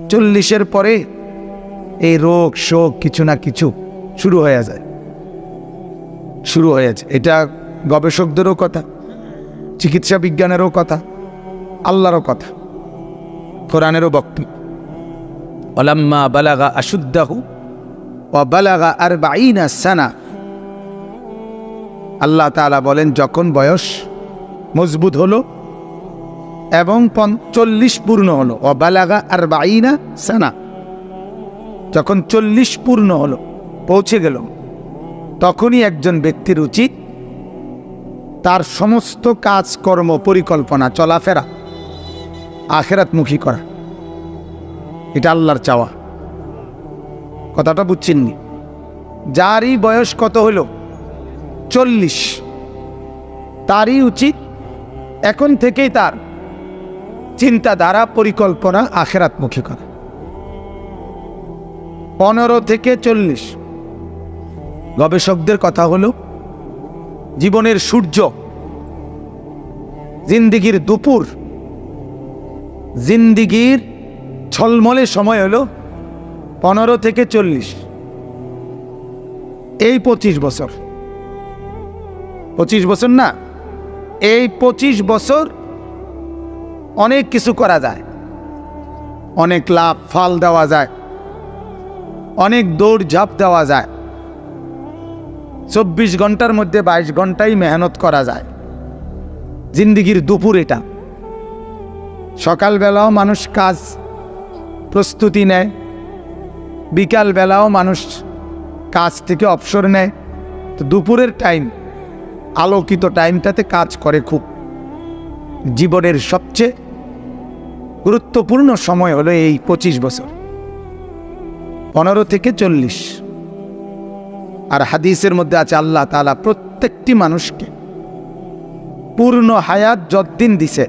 40-এর পরে এই রোগ শোক কিছু না কিছু শুরু হয়ে যায়। এটা গবেষকদেরও কথা, চিকিৎসা বিজ্ঞানেরও কথা, আল্লাহরও কথা, কোরআনেরও বক্তব্য। ওয়ালাম্মা বালাগা আশুদ্দাহু ওয়া বালাগা 40 সানা, আল্লাহ তাআলা বলেন যখন বয়স মজবুত হলো এবং 40 পূর্ণ হলো, ওয়া বালাগা 40 সানা, যখন 40 পূর্ণ হলো, পৌঁছে গেল, তখনই একজন ব্যক্তির উচিত তার সমস্ত কাজকর্ম পরিকল্পনা চলাফেরা আখিরাতমুখী করা। এটা আল্লাহর চাওয়া। কথাটা বুঝছেননি? যারই বয়স কত হইল 40, তারই উচিত এখন থেকেই তার চিন্তাধারা পরিকল্পনা আখিরাতমুখী করা। 15 থেকে 40 গবেষকদের কথা হলো জীবনের সূর্য, জিন্দিগির দুপুর, জিন্দিগির ঝলমলে সময় হলো 15 থেকে 40। এই 25 বছর, 25 বছর না, এই 25 বছর অনেক কিছু করা যায়, অনেক লাভ ফল দেওয়া যায়, অনেক দৌড় ঝাঁপ দেওয়া যায়। 24 ঘন্টার মধ্যে 22 ঘন্টাই মেহনত করা যায়। জিন্দিগির দুপুর এটা। সকালবেলাও মানুষ কাজ প্রস্তুতি নেয়, বিকালবেলাও মানুষ কাজ থেকে অবসর নেয়, তো দুপুরের টাইম, আলোকিত টাইমটাতে কাজ করে খুব। জীবনের সবচেয়ে গুরুত্বপূর্ণ সময় হলো এই 25 বছর, 15 থেকে 40। আর হাদিসের মধ্যে আছে আল্লাহ তাআলা প্রত্যেকটি মানুষকে পূর্ণ হায়াত যতদিন দিছে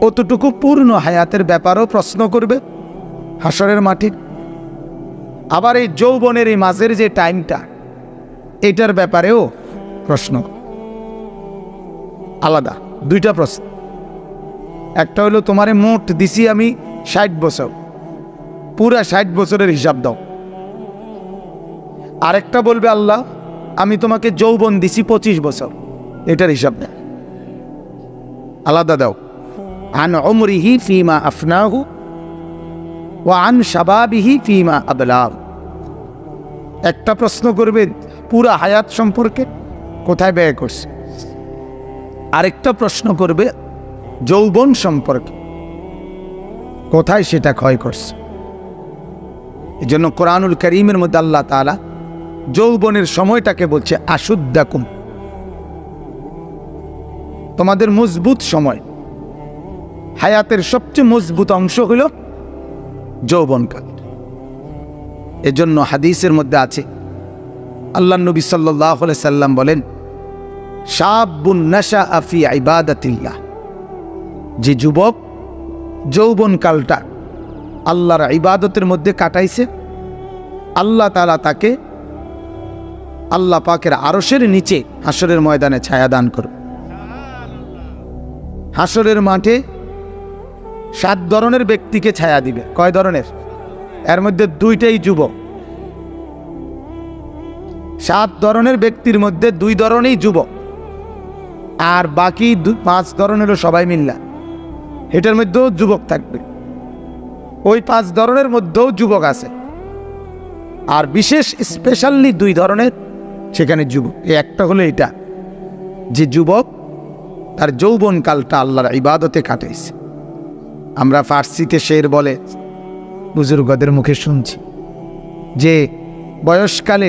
অতটুকু পূর্ণ হায়াতের ব্যাপারেও প্রশ্ন করবে হাসরের মাঠে। আবার এই যৌবনের এই মাঝের যে টাইমটা, এটার ব্যাপারেও প্রশ্ন আলাদা। 2টা প্রশ্ন। একটা হলো তোমারে মোট দিছি আমি 60 বছর, পুরা 60 বছরের হিসাব দাও। আরেকটা বলবে আল্লাহ আমি তোমাকে যৌবন দিছি 25 বছর, এটার হিসাব দাও, আলাদা দাও। আন উমরিহি ফিমা আফনাহু ওয়া আন শাবাবিহি ফিমা আবলাহ। একটা প্রশ্ন করবে পুরা হায়াত সম্পর্কে, কোথায় ব্যয় করছে। আরেকটা প্রশ্ন করবে যৌবন সম্পর্কে, কোথায় সেটা ক্ষয় করছে। এজন্য কোরআনুল কারীমের মধ্যে আল্লাহ তাআলা যৌবনের সময়টাকে বলছে আশুদ্দাকুম, তোমাদের মজবুত সময়। হায়াতের সবচেয়ে মজবুত অংশ হলো যৌবনকাল। এজন্য হাদিসের মধ্যে আছে আল্লাহ নবী সাল্লাল্লাহু আলাইহি সাল্লাম বলেন, শাবুন নাশাআ ফি ইবাদাতিল্লাহ, যে যুবক যৌবনকালটা আল্লাহর ইবাদতের মধ্যে কাটাইছে, আল্লাহ তাআলা তাকে আল্লাহ পাকের আরশের নিচে হাসরের ময়দানে ছায়া দান করবে। হাসরের মাঠে 7 ধরনের ব্যক্তিকে ছায়া দিবে। কয় ধরনের? এর মধ্যে 2টাই যুবক। 7 ধরনের ব্যক্তির মধ্যে 2 ধরনেরই যুবক, আর বাকি 5 ধরনেরও সবাই মিল্লা। এটার মধ্যেও যুবক থাকবে, ওই 5 ধরনের মধ্যেও যুবক আছে, আর বিশেষ স্পেশালি 2 ধরনের সেখানে যুবক। একটা হলো এটা, যে যুবক তার যৌবনকালটা আল্লাহর ইবাদতে কাটাইছে। আমরা ফার্সিতে শের বলে বুজুর্গদের মুখে শুনছি যে বয়সকালে,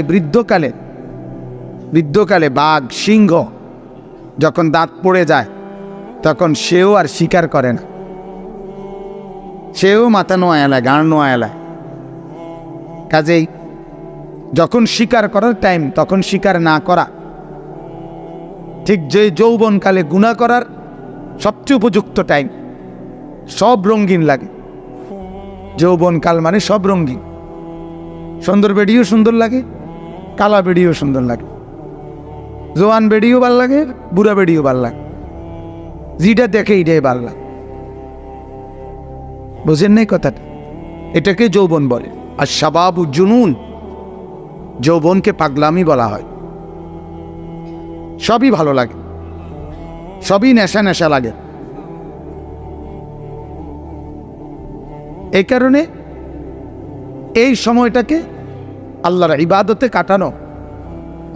বৃদ্ধকালে বাঘ, সিংহ যখন দাঁত পড়ে যায় তখন সেও আর শিকার করে না, সেও মাথা নোয়ালায়, গাঁড় নোয়ালায়। কাজেই যখন শিকার করার টাইম তখন শিকার না করা, ঠিক যে যৌবনকালে গুনাহ করার সবচেয়ে উপযুক্ত টাইম। সব রঙিন লাগে যৌবনকাল, মানে সব রঙিন। সুন্দর বেডিও সুন্দর লাগে, কালা বেডিও সুন্দর লাগে, জোয়ান বেডিও ভাল লাগে, বুড়া বেডিও ভাল লাগে, যেটা দেখে এটাই ভাল লাগে। বুঝেন নাই কথাটা? এটাকে যৌবন বলে। আর শাবাবু জুনুন, যৌবনকে পাগলামি বলা হয়। সবই ভালো লাগে, সবই নেশা নেশা লাগে। এই কারণে এই সময়টাকে আল্লাহর ইবাদতে কাটানো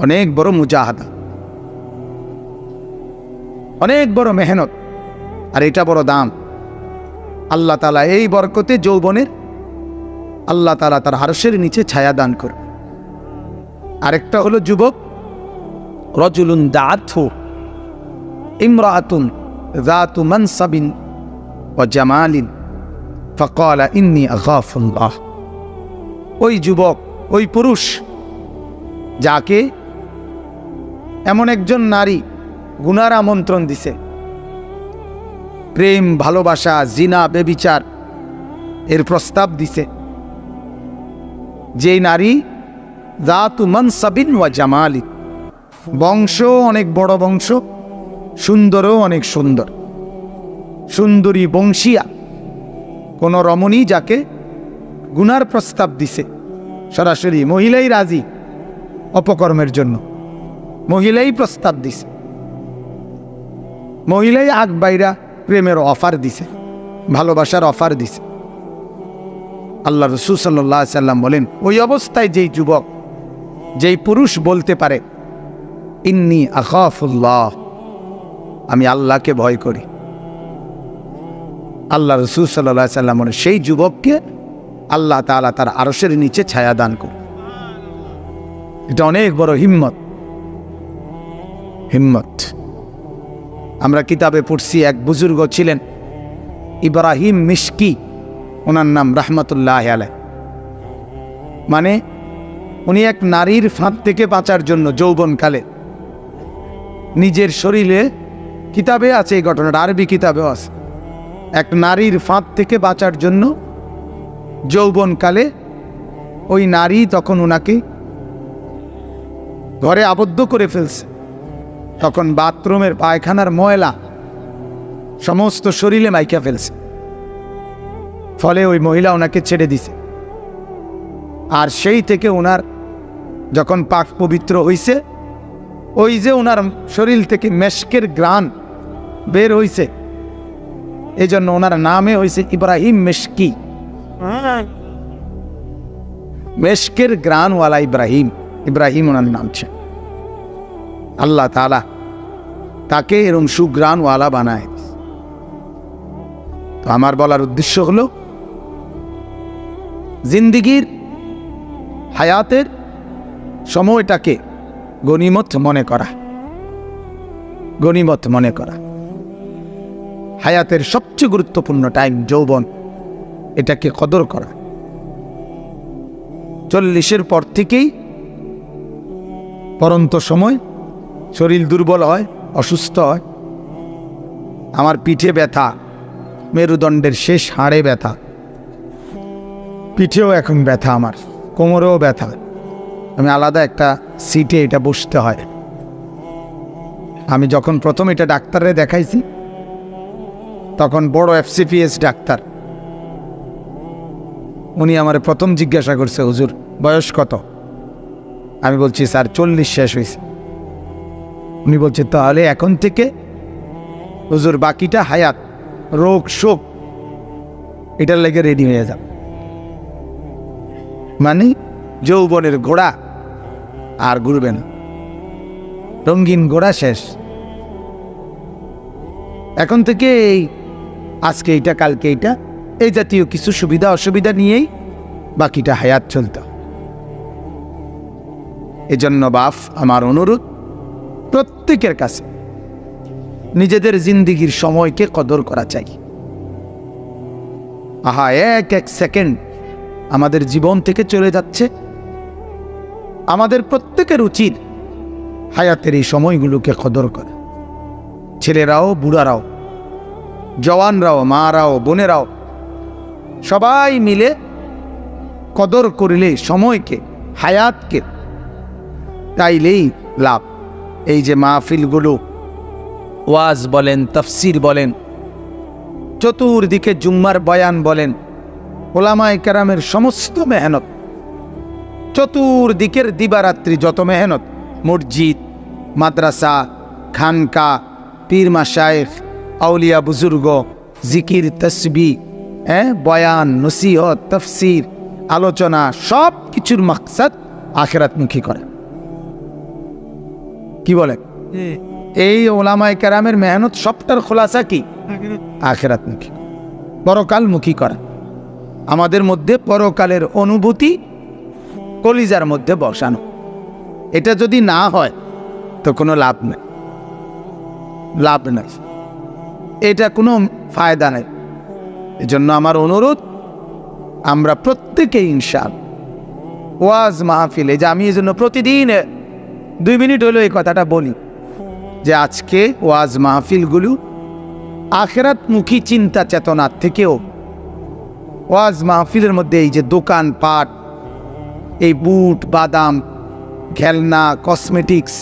অনেক বড় মুজাহাদা, অনেক বড় মেহনত, আর এটা বড় দাম। আল্লাহ তাআলা এই বরকতে যৌবনের আল্লাহ তাআলা তার আরশের নিচে ছায়া দান করে। আরেকটা হলো যুবক, রজুলুন দাআতহু ইমরাআতুন যাতু মানসাবিন ওয়া জামালিন ফাকালা ইন্নী আখাফুল্লাহ। ওই যুবক, ওই পুরুষ যাকে এমন একজন নারী গুনার আমন্ত্রণ দিছে, প্রেম, ভালোবাসা, জিনা, বেবিচার এর প্রস্তাব দিছে, যে নারী যাতু মানসাবিন ওয়া জামালিন, বংশ অনেক বড় বংশ, সুন্দরও অনেক সুন্দর, সুন্দরী বংশিয়া কোন রমণী যাকে গুনার প্রস্তাব দিছে, সরাসরি মহিলাই রাজি অপকর্মের জন্য, মহিলাই প্রস্তাব দিছে, মহিলাই আগ বাইরা প্রেমের অফার দিছে, ভালোবাসার অফার দিছে। আল্লাহ রাসূল সাল্লাল্লাহু আলাইহি সাল্লাম বলেন, ওই অবস্থায় যেই যুবক, যেই পুরুষ বলতে পারে ইন্নী আখাফুল্লাহ, আমি আল্লাহকে ভয় করি, আল্লাহ রাসূল সাল্লাল্লাহু আলাইহি সাল্লাম বলেন সেই যুবককে আল্লাহ তাআলা তার আরশের নিচে ছায়া দান করে। এটা অনেক বড় হিম্মত। হিম্মত আমরা কিতাবে পড়ছি, এক বুজুর্গ ছিলেন ইব্রাহিম মিশকি, ওনার নাম রাহমাতুল্লাহি আলাইহি। মানে উনি এক নারীর ফাঁদ থেকে বাঁচার জন্য যৌবনকালে নিজের শরীরে, কিতাবে আছে এই ঘটনাটা, আরবি কিতাবেও আছে, এক নারীর ফাঁদ থেকে বাঁচার জন্য যৌবনকালে ওই নারী তখন ওনাকে ঘরে আবদ্ধ করে ফেলছে। তখন বাথরুমের পায়খানার ময়লা সমস্ত শরীরে মাইকা ফেলছে, ফলে ওই মহিলা ওনাকে ছেড়ে দিছে। আর সেই থেকে ওনার যখন পাক পবিত্র হইছে, ওই যে ওনার শরীর থেকে মেশকের গ্রান বের হইছে, এই জন্য ওনার নামে হইছে ইব্রাহিম মিশকি, মেশকের গ্রানওয়ালা ইব্রাহিম। ইব্রাহিম ওনার নাম ছিল। আল্লাহ তাআলা তাকে এরকম সুগ্রানওয়ালা বানায়। তো আমার বলার উদ্দেশ্য হলো, জিন্দিগির হায়াতের সময়টাকে গনিমত মনে করা, গনিমত মনে করা। হায়াতের সবচেয়ে গুরুত্বপূর্ণ টাইম যৌবন, এটাকে কদর করা। 40-এর পর থেকেই পরন্ত সময়, শরীর দুর্বল হয়, অসুস্থ হয়। আমার পিঠে ব্যথা, মেরুদণ্ডের শেষ হাড়ে ব্যথা, পিঠেও এখন ব্যথা, আমার কোমরেও ব্যথা। আমি আলাদা একটা সিটে এটা বসতে হয়। আমি যখন প্রথম এটা ডাক্তারে দেখাইছি, তখন বড় FCPS ডাক্তার, উনি আমার প্রথম জিজ্ঞাসা করছে, হুজুর বয়স কত? আমি বলছি স্যার 40 শেষ হয়েছে। উনি বলছে তাহলে এখন থেকে হুজুর বাকিটা হায়াত, রোগ শোক এটার লেগে রেডি হয়ে যাবে। মানে যৌবনের ঘোড়া আর ঘুরবে না, রঙিন ঘোড়া শেষ। এখন থেকে এই আজকে এইটা, কালকে এইটা, এই জাতীয় কিছু সুবিধা অসুবিধা নিয়েই বাকিটা হায়াত চলত। এজন্য বাপ, আমার অনুরোধ প্রত্যেকের কাছে নিজেদের জিন্দিগির সময়কে কদর করা চাই। আহা, এক এক সেকেন্ড আমাদের জীবন থেকে চলে যাচ্ছে। আমাদের প্রত্যেকের উচিত হায়াতের এই সময়গুলোকে কদর করা। ছেলেরাও, বুড়ারাও, জওয়ানরাও, মারাও, বোনেরাও সবাই মিলে কদর করলে সময়কে, হায়াতকে, তাইলেই লাভ। এই যে মাহফিলগুলো, ওয়াজ বলেন, তাফসির বলেন, চতুর্দিকে জুম্মার বয়ান বলেন, ওলামায়ে কেরামের সমস্ত মেহনত, চতুর্দিকের দিবারাত্রি যত মেহনত, মসজিদ, মাদ্রাসা, খানকা, পীর মাশায়েখ, আউলিয়া বুজুর্গ, জিকির, তসবিহ, বয়ান, নসিহত, তাফসীর, আলোচনা, সব কিছুর মাকসাদ আখিরাতমুখী করা। কি বলেন? এই ওলামায়ে কেরামের মেহনত সবটার খোলাসা কি? আখিরাতমুখী, পরকালমুখী করা। আমাদের মধ্যে পরকালের অনুভূতি কলিজার মধ্যে বসানো। এটা যদি না হয় তো কোনো লাভ নেই, লাভ নাই, এটা কোনো ফায়দা নেই। এজন্য আমার অনুরোধ, আমরা প্রত্যেকেই ইনশাআল্লাহ ওয়াজ মাহফিলে, যে আমি এই জন্য প্রতিদিন 2 মিনিট হলো এই কথাটা বলি, যে আজকে ওয়াজ মাহফিলগুলো আখিরাতমুখী চিন্তা চেতনার থেকেও, ওয়াজ মাহফিলের মধ্যে এই যে দোকান পাট, এই বুট বাদাম, খেলনা, কসমেটিক্স,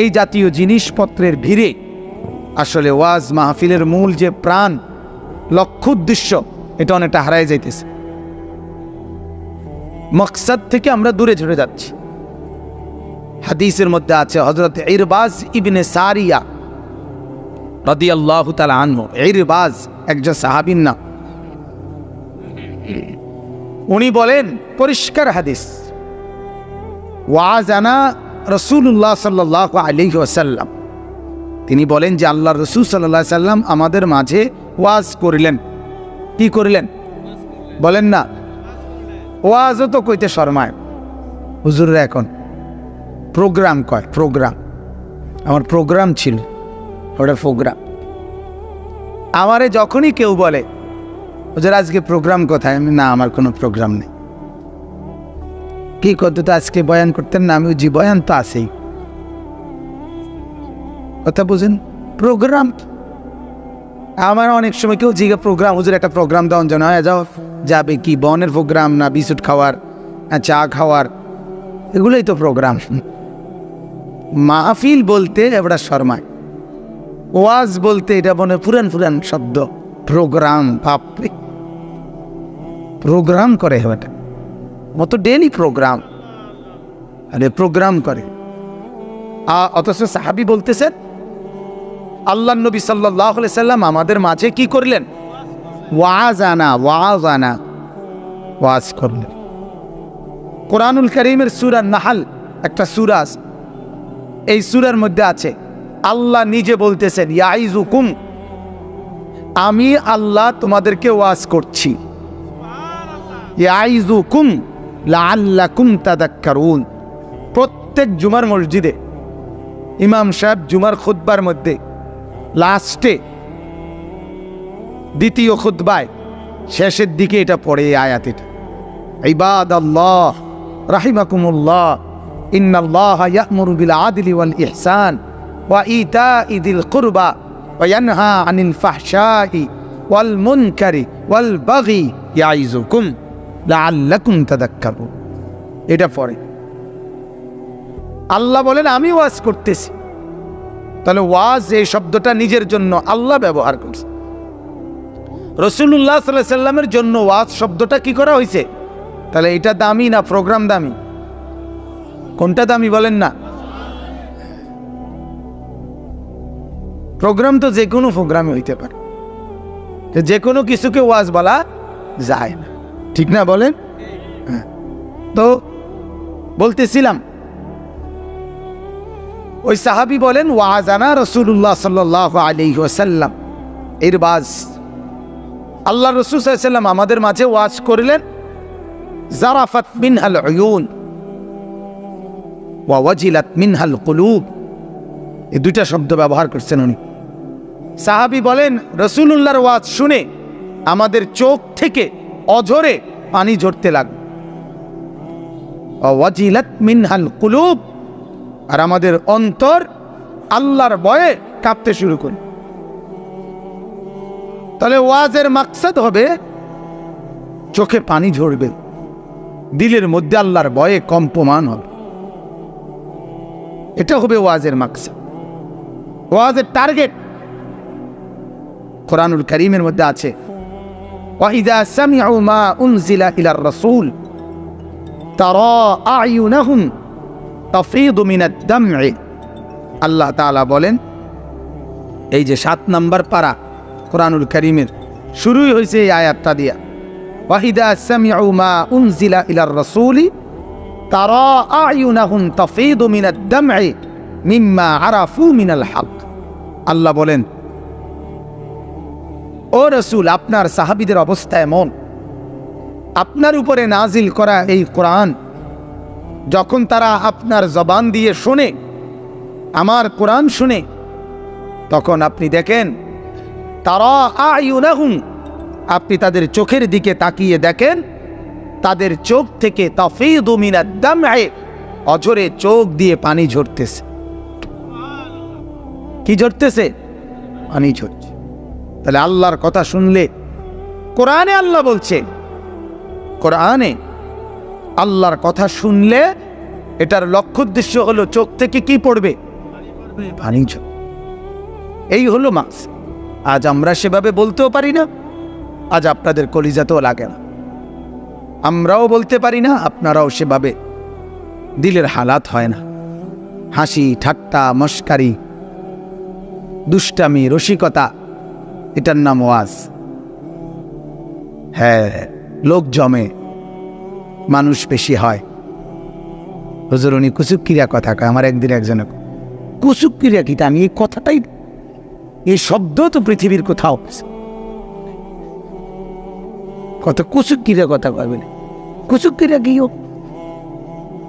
এই জাতীয় জিনিসপত্রের ভিড়ে আসলে ওয়াজ মাহফিলের মূল যে প্রাণ, লক্ষ্য, উদ্দেশ্য, এটা অনেকটা হারায় যাইতেছে। মকসদ থেকে আমরা দূরে ঝরে যাচ্ছি। হাদিসের মধ্যে আছে, হযরত ইরবাজ ইবনে সারিয়া রাদিয়াল্লাহু তাআলা আনহু, ইরবাজ একজন সাহাবীর নাম, উনি বলেন, পরিষ্কার হাদিস, ওয়াজানা রাসূলুল্লাহ সাল্লাল্লাহু আলাইহি ওয়াসাল্লাম, তিনি বলেন যে আল্লাহর রাসূল সাল্লাল্লাহু আলাইহি সাল্লাম আমাদের মাঝে ওয়াজ করিলেন। কি করিলেন বলেন না? ওয়াজও তো কইতে শরমায় হুজুররা, এখন প্রোগ্রাম কয়, প্রোগ্রাম। আমার প্রোগ্রাম ছিল, ওটা প্রোগ্রাম। আমারে যখনই কেউ বলে হুজুর আজকে প্রোগ্রাম কোথায়, আমি না, আমার কোনো প্রোগ্রাম নেই। কি করতে তো আজকে বয়ান করতেন না? আমি জি বয়ান তো আছেই। কথা বুঝেন? প্রোগ্রাম আমার অনেক সময় কেউ জিজ্ঞা, প্রোগ্রাম হুজুর একটা প্রোগ্রাম দেওয়ার জন্য, হ্যাঁ যাও, যাবে কি বনের প্রোগ্রাম না বিস্কুট খাওয়ার, চা খাওয়ার, এগুলোই তো প্রোগ্রাম। মাহফিল বলতে এবার শর্মায়, ওয়াজ বলতে এটা মনে পুরান পুরান শব্দ, প্রোগ্রাম। বাপরে, প্রোগ্রাম করে এটা মতো ডেলি প্রোগ্রাম, আরে প্রোগ্রাম করে। অথচ সাহাবী বলতেছেন আল্লাহ নবী সাল্লাল্লাহু আলাইহি সাল্লাম আমাদের মাঝে কি করলেন? ওয়াজানা, ওয়াজ করলেন। কোরআনুল কারীমের সূরা নাহল একটা সূরা আছে, এই সূরার মধ্যে আছে আল্লাহ নিজে বলতেছেন, ইয়াইজুকুম, আমি আল্লাহ তোমাদেরকে ওয়াজ করছি। ইয়াইজুকুম লাআল্লাকুম তাযাক্কারুন। প্রত্যেক জুমার মসজিদে ইমাম সাহেব জুমার খুতবার মধ্যে লাস্টে, দ্বিতীয় খুতবায় শেষের দিকে এটা পড়ে, এই আয়াত, এটা ইবাদাল্লাহ রাহিমাকুমুল্লাহ ইন্নাল্লাহা ইয়া'মুরু বিল আদলি ওয়াল ইহসান ওয়া ইতা'i যিল কুরবা ওয়া ইয়ানহা আনিল ফাহশাই ওয়াল মুনকারি ওয়াল বাগি ইয়াইজুকুম লাআল্লাকুম তাযাক্কারুন। এটা পড়ে আল্লাহ বলেন আমি ওয়াজ করতেছি। তাহলে ওয়াজ এই শব্দটা নিজের জন্য আল্লাহ ব্যবহার করছে। রাসূলুল্লাহ সাল্লাল্লাহু আলাইহি সাল্লামের জন্য ওয়াজ শব্দটা কি করা হয়েছে? তাহলে এটা দামি না প্রোগ্রাম দামি? কোনটা দামি বলেন না? প্রোগ্রাম তো যে কোনো প্রোগ্রামে হইতে পারে, যে কোনো কিছুকে ওয়াজ বলা যায় না, ঠিক না বলেন? তো বলতেছিলাম, ওই সাহাবী বলেন, ওয়াজানা রাসূলুল্লাহ সাল্লাল্লাহু আলাইহি ওয়াসাল্লাম, ইরবাজ, আল্লাহ রাসূল সাল্লাল্লাহু আলাইহি ওয়াসাল্লাম আমাদের মাঝে ওয়াজ করিলেন। জারাফাত মিনহাল উয়ুন ওয়া ওয়াজিলাত মিনহাল কুলুব, এই দুইটা শব্দ ব্যবহার করছেন উনি। সাহাবী বলেন, রাসূলুল্লাহর ওয়াজ শুনে আমাদের চোখ থেকে অঝরে পানি ঝরতে লাগলো। ওয়া ওয়াজিলাত মিনহাল কুলুব, আর আমাদের অন্তর আল্লাহর ভয়ে কাঁপতে শুরু করে। তাহলে ওয়াজের মাকসাদ হবে চোখে পানি ঝরবে, দিলের মধ্যে আল্লাহর ভয়ে কম্পমান হবে, এটা হবে ওয়াজের মাকসাদ। ওয়াজের টার্গেট কোরআনুল কারীমের মধ্যে আছে, ওয়াইদা সামিউ মা উনজিলা ইলার রাসূল তারা আয়ুনাহুম তাফীদু মিনাদ দাম'i। আল্লাহ তাআলা বলেন, এই যে 7 নম্বর পারা কোরআনুল কারীমের শুরুই হয়েছে এই আয়াতটা দিয়া, ওয়াইদা সামিউ মা উনজিলা ইলার রাসূলি তারা আয়ুনাহুম তাফীদু মিনাদ দাম'i মিম্মা আরাফু মিনাল হক। আল্লাহ বলেন, ও রাসূল, আপনার সাহাবীদের অবস্থা এমন, আপনার উপরে নাজিল করা এই কোরআন যখন তারা আপনার জবান দিয়ে শুনে, আমার কোরআন শুনে, তখন আপনি দেখেন তারা আয়ুনাহুম, আপনি তাদের চোখের দিকে তাকিয়ে দেখেন তাদের চোখ থেকে তাফীদু মিনাদ দাম'i, অঝরে চোখ দিয়ে পানি ঝরতেছে। কি ঝরতেছে? পানি ঝরছে। তাহলে আল্লাহর কথা শুনলে, কোরআনে আল্লাহ বলছে, কোরআনে আল্লাহর কথা শুনলে এটার লক্ষ্য উদ্দেশ্য হলো চোখ থেকে কি পড়বে? পানি ঝরবে। এই হলো মাস। আজ আমরা সেভাবে বলতেও পারি না, আজ আপনাদের কলিজাতেও লাগে না, আমরাও বলতে পারি না, আপনারাও সেভাবে দিলের হালাত হয় না। হাসি ঠাট্টা মস্কারি দুষ্টামি রসিকতা, এটার নাম ওয়াজ। হ্যাঁ, লোক জমে, মানুষ বেশি হয়। হুজুর উনি কুচুক্কিরা কথা কয়। আমার একদিন একজনে, কুচুক্কিরা কিটা? আমি এই কথাটাই, এই শব্দ তো পৃথিবীর কোথাও, কত কুচুক্কিরা কথা কয় বলে, কুচুক্কিরা কিও?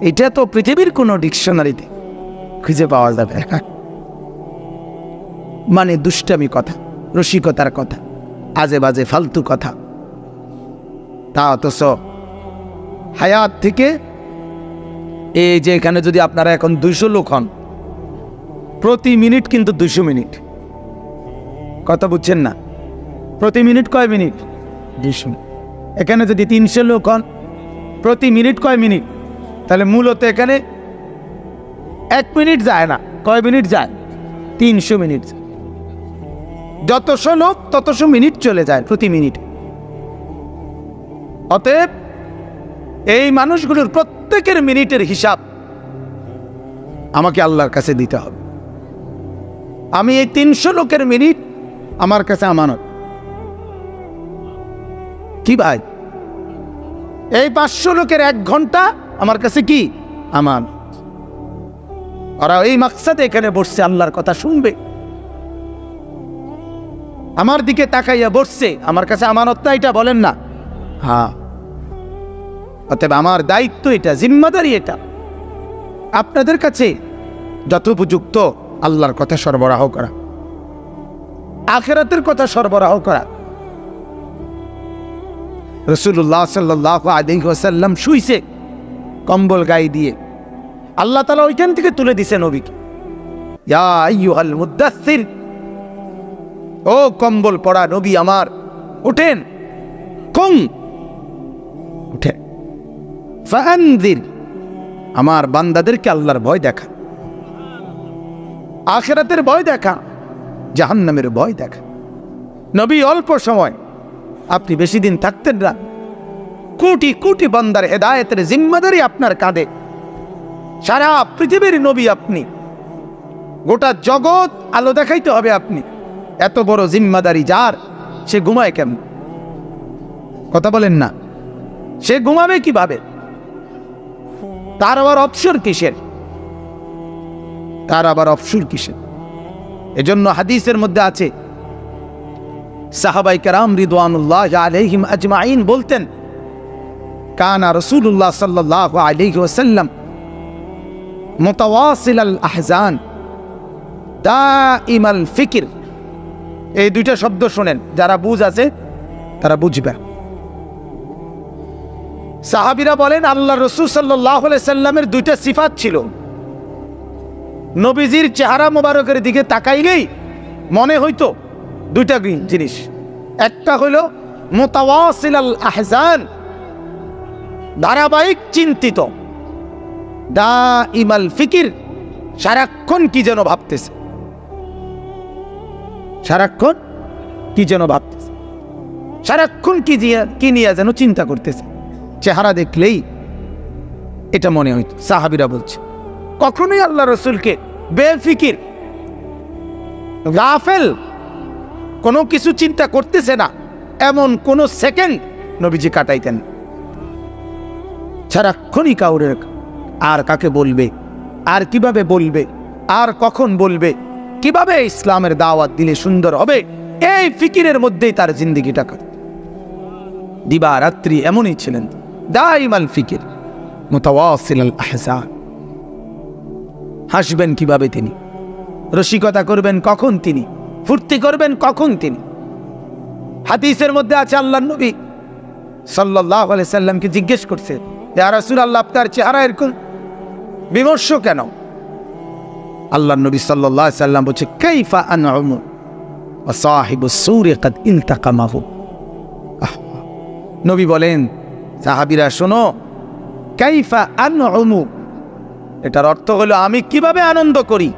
এটা তো পৃথিবীর কোনো ডিকশনারিতে খুঁজে পাওয়া যাবে না। মানে দুষ্টামি কথা, রসিকতার কথা, আজে বাজে ফালতু কথা। তা অথচ হায়াত থেকে, এই যে এখানে যদি আপনারা এখন 200 লোক হন, প্রতি মিনিট কিন্তু 200 মিনিট। কথা বুঝছেন না? প্রতি মিনিট কয় মিনিট? 200। এখানে যদি 300 লোক হন, প্রতি মিনিট কয় মিনিট? তাহলে মূলত এখানে 1 মিনিট যায় না। কয় মিনিট যায়? 300 মিনিট। যতশো লোক ততশো মিনিট চলে যায় প্রতি মিনিট। অতএব এই মানুষগুলোর প্রত্যেকের মিনিটের হিসাব আমাকে আল্লাহর কাছে দিতে হবে। আমি এই 300 লোকের মিনিট আমার কাছে আমানত। কি ভাই? এই 500 লোকের 1 ঘন্টা আমার কাছে কি আমানত। ওরা এই মাকসাদে এখানে বসছে, আল্লাহর কথা শুনবে, আমার দিকে তাকাইয়া বসছে, আমার কাছে আমানত না, এটা বলেন না? হ্যাঁ। অতএব আমার দায়িত্ব এটা, জিম্মাদারি এটা, আপনাদের কাছে যথোপযুক্ত আল্লাহর কথা সরবরাহ করা, আখিরাতের কথা সরবরাহ করা। রাসূলুল্লাহ সাল্লাল্লাহু আলাইহি ওয়াসাল্লাম শুইছে কম্বল গায়ে দিয়ে, আল্লাহ তাআলা ওইখান থেকে তুলে দিছে নবীকে, ইয়া আইয়ুহাল মুদাসসির, ও কম্বল পড়া নবী আমার, উঠেন, কুম, উঠেন, ফাআনযির, আমার বান্দাদেরকে আল্লাহর ভয় দেখা, আখিরাতের ভয় দেখা, জাহান্নামের ভয় দেখা। নবী অল্প সময়, আপনি বেশি দিন থাকতেন না, কোটি কোটি বান্দার হেদায়েতের জিম্মাদারি আপনার কাঁধে। সারা পৃথিবীর নবী আপনি, গোটা জগৎ আলো দেখাইতে হবে আপনি। এত বড় জিম্মাদারি যার, সে ঘুমায় কেমন? কথা বলেন না? সে ঘুমাবে কিভাবে? তার আবার অবসর কিসের? তার আবার অবসর কিসের? এজন্য হাদিসের মধ্যে আছে, সাহাবায়ে কেরাম রিদওয়ানুল্লাহি আলাইহিম আজমাইন বলতেন, কানা রাসূলুল্লাহ সাল্লাল্লাহু আলাইহি ওয়াসাল্লাম মুতাওয়াসিলাল আহজান দাইমাল ফিকির। এই দুইটা শব্দ শুনেন, যারা বুঝ আছে তারা বুঝবে। সাহাবীরা বলেন, আল্লাহ রাসূল সাল্লাল্লাহু আলাইহি সাল্লামের দুইটা সিফাত ছিল। নবীজির চেহারা মোবারকের দিকে তাকাইলেই মনে হইতো দুইটা জিনিস। একটা হলো মুতাওয়াসিলাল আহজান, ধারাবাহিক চিন্তিত, দাইমাল ফিকির, সারাক্ষণ কি যেন ভাবতেছে, সারাক্ষণ কি যেন ভাবতেছে, সারাক্ষণ কি নিয়ে যেন চিন্তা করতেছে। চেহারা দেখলেই এটা মনে হইত। সাহাবীরা বলছে কখনোই আল্লাহ রসুলকে বেফিকির গাফেল কোনো কিছু চিন্তা করতেছে না এমন কোন সেকেন্ড নবীজি কাটাইতেন। সারাক্ষণই কাউরে আর কাকে বলবে, আর কিভাবে বলবে, আর কখন বলবে, কিভাবে ইসলামের দাওয়াত দিলে সুন্দর হবে, এই ফিকিরের মধ্যেই তার জিন্দেগিটা কাটে। দিবা রাত্রি এমনই ছিলেন, দাইমাল ফিকির মুতাওয়াসিলাল আহজান। হাসবেন কিভাবে তিনি, রসিকতা করবেন কখন তিনি, ফুর্তি করবেন কখন তিনি। হাদিসের মধ্যে আছে আল্লাহর নবী সাল্লাল্লাহু আলাইহি সাল্লামকে জিজ্ঞেস করছে, ইয়া রাসূলুল্লাহ আপনার চেহারা এরকম বিমর্ষ কেন? আল্লাহর নবী সাল্লাল্লাহু আলাইহি সাল্লাম বলছে কাইফা আনউমু ওয়া সাহিবুস সূরি কাদ ইলতাকামাহু। নবী বলেন, সাহাবীরা শোনো, কাইফা আনউমু এটার অর্থ হলো আমি কিভাবে আনন্দ করি,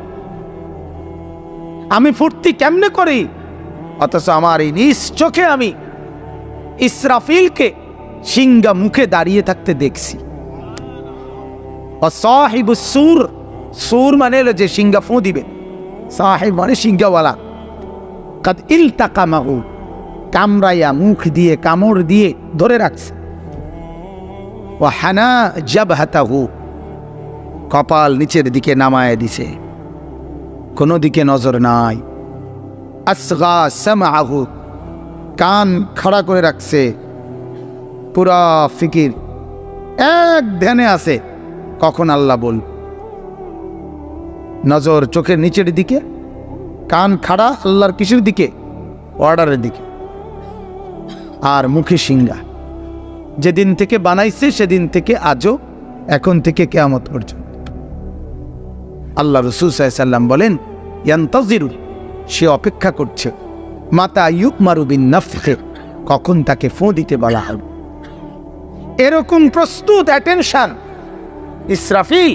আমি ফুর্তি কেমনে করি, অথচ আমার এই নিজ চোখে আমি ইসরাফিলকে সিংহা মুখে দাঁড়িয়ে থাকতে দেখছি। সাহিবুস সূর, সূর মানে হলো যে সিংহা ফু দিবে, সাহিব মানে সিংহাওয়ালা। কাদ ইলতাকামাহু কামড়াইয়া মুখ দিয়ে কামড় দিয়ে ধরে রাখছে। ওয়া হানা জাবহাতাহু কপাল নিচের দিকে নামায় দিছে, কোনো দিকে নজর নাই। আসগা সামআহু কান খাড়া করে রাখছে, পুরা ফিকির এক ধ্যানে আছে কখন আল্লাহ বল। নজর চোখের নিচের দিকে, কান খাড়া আল্লাহর কিসের দিকে, অর্ডারের দিকে, আর মুখে সিংহা। যেদিন থেকে বানাইছে সেদিন থেকে আজও, এখন থেকে কিয়ামত পর্যন্ত। আল্লাহ রাসূল সাল্লাল্লাহু আলাইহি সাল্লাম বলেন ইয়ান্তাজিরু সে অপেক্ষা করছে, মাতা ইউমারু বিন নাফখে কখন তাকে ফু দিতে বলা হবে। এরকম প্রস্তুত অ্যাটেনশন ইসরাফিল।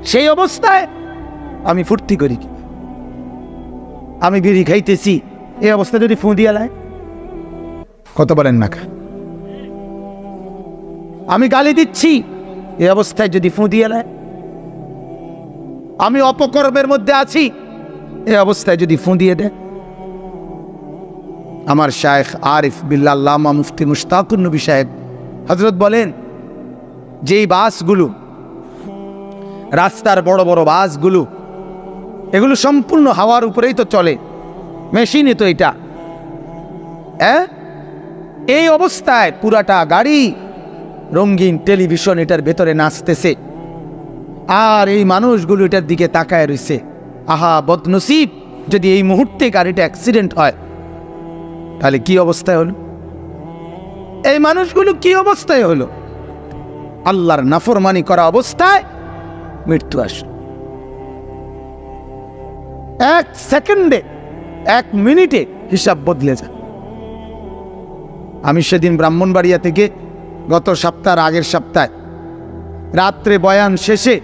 সেই অবস্থায় আমি ফুর্তি করি কি? আমি বিড়ি খাইতেছি, এই অবস্থায় যদি ফু দিয়া লাই, কত বলেন না? আমি গালি দিচ্ছি, এই অবস্থায় যদি ফু দিয়া লাই, আমি অপকর্মের মধ্যে আছি, এই অবস্থায় যদি ফু দিয়ে দেয়। আমার শায়েখ আরিফ বিল্লাহ আল্লামা মুফতি মুশতাকুর নবী সাহেব হযরত বলেন, যেই বাসগুলো, রাস্তার বড় বড় বাসগুলো, এগুলো সম্পূর্ণ হাওয়ার উপরেই তো চলে, মেশিনই তো এটা। এই অবস্থায় পুরাটা গাড়ি রঙিন টেলিভিশন এটার ভেতরে নাচতেছে, আর এই মানুষগুলো এটার দিকে তাকায় রয়েছে। আহা বদনসিব, যদি এই মুহূর্তে গাড়িটা অ্যাক্সিডেন্ট হয় তাহলে কি অবস্থায় হলো? এই মানুষগুলো কি অবস্থায় হলো? আল্লাহর নাফরমানি করা অবস্থায় মৃত্যু আসে। এক সেকেন্ডে, এক মিনিটে হিসাব বদলে যায়। আমি সেদিন ব্রাহ্মণবাড়িয়া থেকে গত সপ্তাহের আগের সপ্তাহে রাত্রে বয়ান শেষে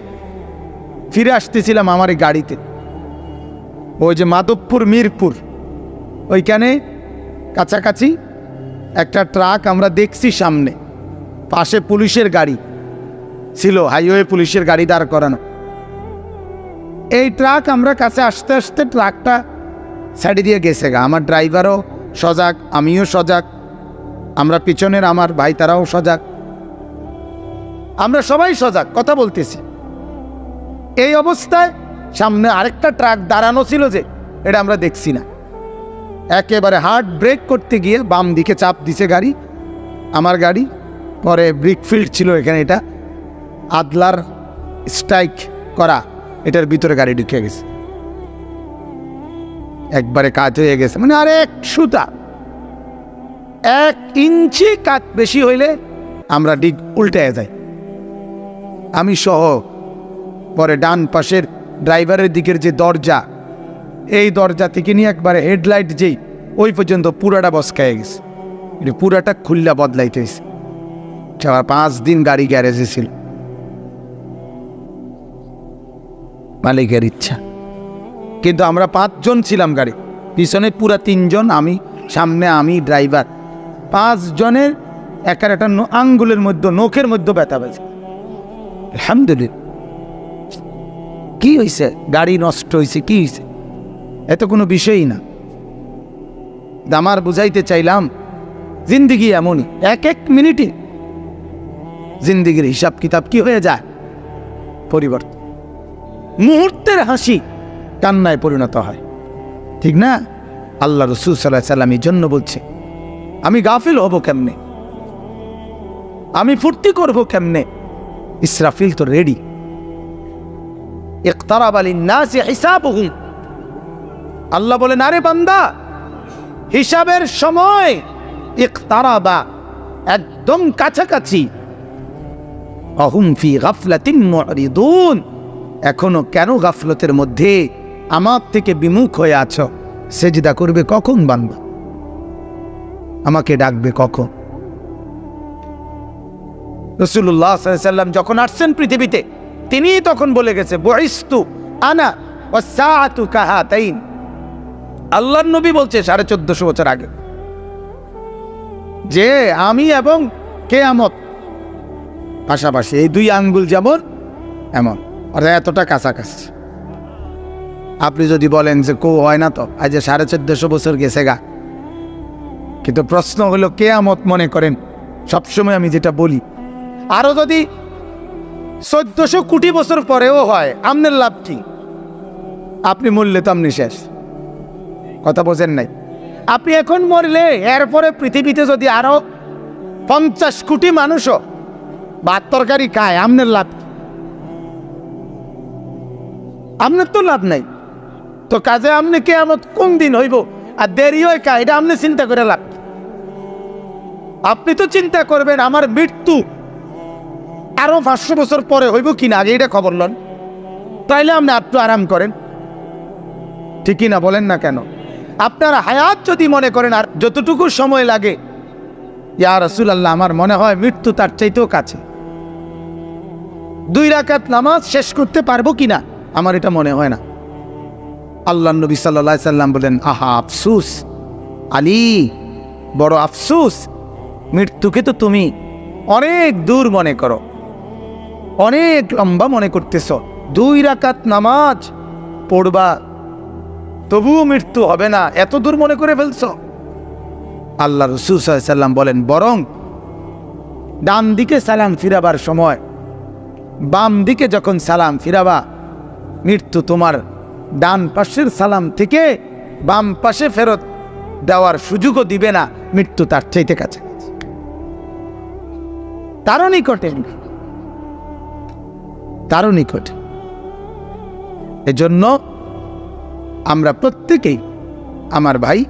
ফিরে আসতেছিলাম আমার এই গাড়িতে। ওই যে মাধবপুর মিরপুর ওইখানে কাছাকাছি একটা ট্রাক আমরা দেখছি, সামনে পাশে পুলিশের গাড়ি ছিল, হাইওয়ে পুলিশের গাড়ি দাঁড় করানো। এই ট্রাক আমরা কাছে আসতে আসতে ট্রাকটা সাইডে দিয়ে গেছে গা। আমার ড্রাইভারও সজাগ, আমিও সজাগ, আমরা পিছনের আমার ভাই তারাও সজাগ, আমরা সবাই সজাগ, কথা বলতেছি। এই অবস্থায় সামনে আরেকটা ট্রাক দাঁড়ানো ছিল, যে এটা আমরা দেখছি না। একেবারে হার্ড ব্রেক করতে গিয়ে বাম দিকে চাপ দিছে গাড়ি, আমার গাড়ি। পরে ব্রিকফিল্ড ছিল এখানে, এটা আদলার স্ট্রাইক করা, এটার ভিতরে গাড়ি ঢুকে গেছে, একবারে কাজ হয়ে গেছে। মানে আর এক সুতা, 1 ইঞ্চি কাজ বেশি হইলে আমরা ডিগ উল্টে যাই, আমি সহ। পরে ডান পাশের ড্রাইভারের দিকের যে দরজা, এই দরজা থেকে নিয়ে একবারে হেডলাইট যেই ওই পর্যন্ত পুরাটা বসকায় গেছে, এটা পুরাটা খুল্লা বদলাইতে হয়েছে। 5 দিন গাড়ি গ্যারেজে ছিল, মালিকের ইচ্ছা। কিন্তু আমরা 5 জন ছিলাম গাড়ি পিছনে, পুরা 3 জন, আমি সামনে আমি ড্রাইভার, 5 জনের একার একটা আঙ্গুলের মধ্যে নখের মধ্যে ব্যথা পেয়েছে। আলহামদুলিল্লাহ। কি হয়েছে? গাড়ি নষ্ট হয়েছে, কি হয়েছে? এত কোনো বিষয়ই না। আমার বুঝাইতে চাইলাম জিন্দিগি এমনই, এক এক মিনিটে জিন্দিগির হিসাব কিতাব কি হয়ে যায়, পরিবর্তন। মুহূর্তের হাসি কান্নায় পরিণত হয়, ঠিক না? আল্লাহ রাসূল সাল্লাল্লাহু আলাইহি ওয়াসাল্লাম এই জন্য বলছে, আমি গাফিল হব কেমনে, আমি ফুর্তি করব কেমনে? ইসরাফিল তো রেডি। ইকতারাবা লিন-নাসি হিসাবুহুম, আল্লাহ বলেন, আরে বান্দা, হিসাবের সময় ইকতারাবা, একদম কাছাকাছি। আহুম ফি গাফলাতিন মুরিদুন, এখনো কেন গাফলতের মধ্যে আমার থেকে বিমুখ হয়ে আছো? সেজদা করবে কখন বান্দা? আমাকে ডাকবে কখন? রাসূলুল্লাহ সাল্লাল্লাহু আলাইহি ওয়াসাল্লাম যখন আসছেন পৃথিবীতে, তিনি তখন বলে গেছে, বুইস্তু আনা ওয়াস-সাআতু কাহাতাইন। আল্লাহর নবী বলছে 1450 বছর আগে যে আমি এবং কিয়ামত পাশাপাশি, এই 2 আঙ্গুল যেমন এমন, আর এতটা কাছাকাছি। আপনি যদি বলেন যে কো হয় না, তো আজ 1450 বছর গেছে গা, কিন্তু প্রশ্ন হলো কিয়ামত মনে করেন সবসময় আমি যেটা বলি, আরো যদি 1400 কোটি বছর পরেও হয়, আপনার লাভ কি? আপনি মরলে তো আপনি শেষ, কথা বোঝেন নাই? আপনি এখন মরলে এরপরে পৃথিবীতে যদি আরো 50 কোটি মানুষও ভাত তরকারি খায়, আপনার লাভ কি? আপনার তো লাভ নাই। তো কাজে আপনি কিয়ামত কোন দিন হইব আর দেরি হয় কা, এটা আপনি চিন্তা করে লাভ কি? আপনি তো চিন্তা করবেন আমার মৃত্যু আরো 500 বছর পরে হইব কিনা, আগে এটা খবর লন, তাইলে আপনি একটু আরাম করেন, ঠিকই না? বলেন না কেন? আপনার হায়াত যদি মনে করেন আর যতটুকু সময় লাগে, ইয়া রাসূলুল্লাহ, আমার মনে হয় মৃত্যু তার চাইতেও কাছে, 2 রাকাত নামাজ শেষ করতে পারবো কিনা, আমার এটা মনে হয় না। আল্লাহ নবী সাল্লাল্লাহু আলাইহি সাল্লাম বলেন, আহা আফসুস আলী, বড় আফসুস, মৃত্যুকে তো তুমি অনেক দূর মনে করো, অনেক লম্বা মনে করতেছ, 2 রাকাত নামাজ পড়বা তবুও মৃত্যু হবে না, এত দূর মনে করে ফেলছ। আল্লাহ রাসূল সাল্লাল্লাহু আলাইহি সাল্লাম বলেন, বরং ডান দিকে সালাম ফিরাবার সময়, বাম দিকে যখন সালাম ফিরাবা, মৃত্যু তোমার ডান পাশের সালাম থেকে বাম পাশে ফেরত দেওয়ার সুযোগও দিবে না, মৃত্যু তার চাইতে কাছে, তারও নিকটে, তারও নিকটে। এজন্য আমরা প্রত্যেকেই, আমার ভাই,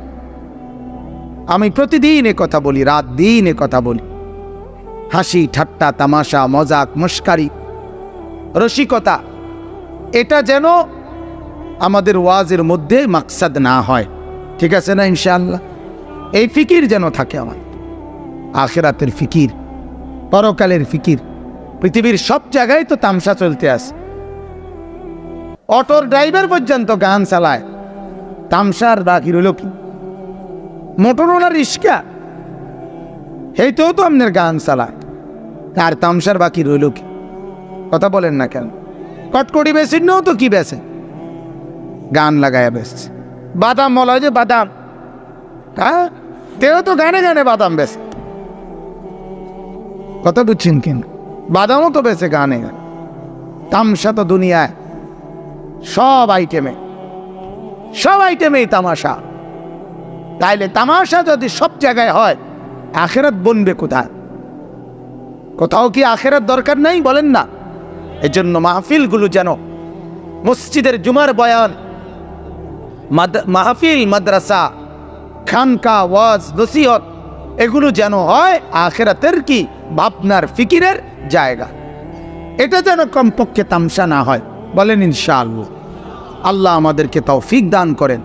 আমি প্রতিদিন এ কথা বলি, রাত দিন এ কথা বলি, হাসি ঠাট্টা তামাশা মজাক মস্কারি রসিকতা, এটা যেন আমাদের ওয়াজের মধ্যে মাকসাদ না হয়, ঠিক আছে না? ইনশাআল্লাহ এই ফিকির যেন থাকে, আমার আখিরাতের ফিকির, পরকালের ফিকির। পৃথিবীর সব জায়গায় তো তামসা চলতে আছে, অটোর ড্রাইভার পর্যন্ত গান চালায়, তামসার বাকি রইল কি? মোটরওয়ালা রিক্সা এইটাও তো আপনার গান চালায়, আর তামসার বাকি রইল কি? কথা বলেন না কেন? কটকটি বেশি নেও তো কি বেছে, গান লাগায় বেশছে। বাদাম বলা হয় যে বাদাম, হ্যাঁ, তেও তো গানে গানে বাদাম বেছে, কথা বুঝছেন কিন? বাদামও তো বেছে গানে গানে। তামসা তো দুনিয়ায় সব আইটেমেই তামাশা। তাইলে তামাশা যদি সব জায়গায় হয়, আখেরাত বনবে কোথায়? কোথাও কি আখেরাত দরকার নাই? বলেন না। এজন্য মাহফিলগুলো যেন মসজিদের জুমার বয়ান, মাহফিল, মাদ্রাসা, খানকা, ওয়াজ, নসিহত, এগুলো যেন হয় আখেরাতের কি ভাবনার ফিকিরের জায়গা। এটা যেন কমপক্ষে তামসা না হয়। বলেন ইনশাআল্লাহ। আল্লাহ আমাদেরকে তৌফিক দান করেন।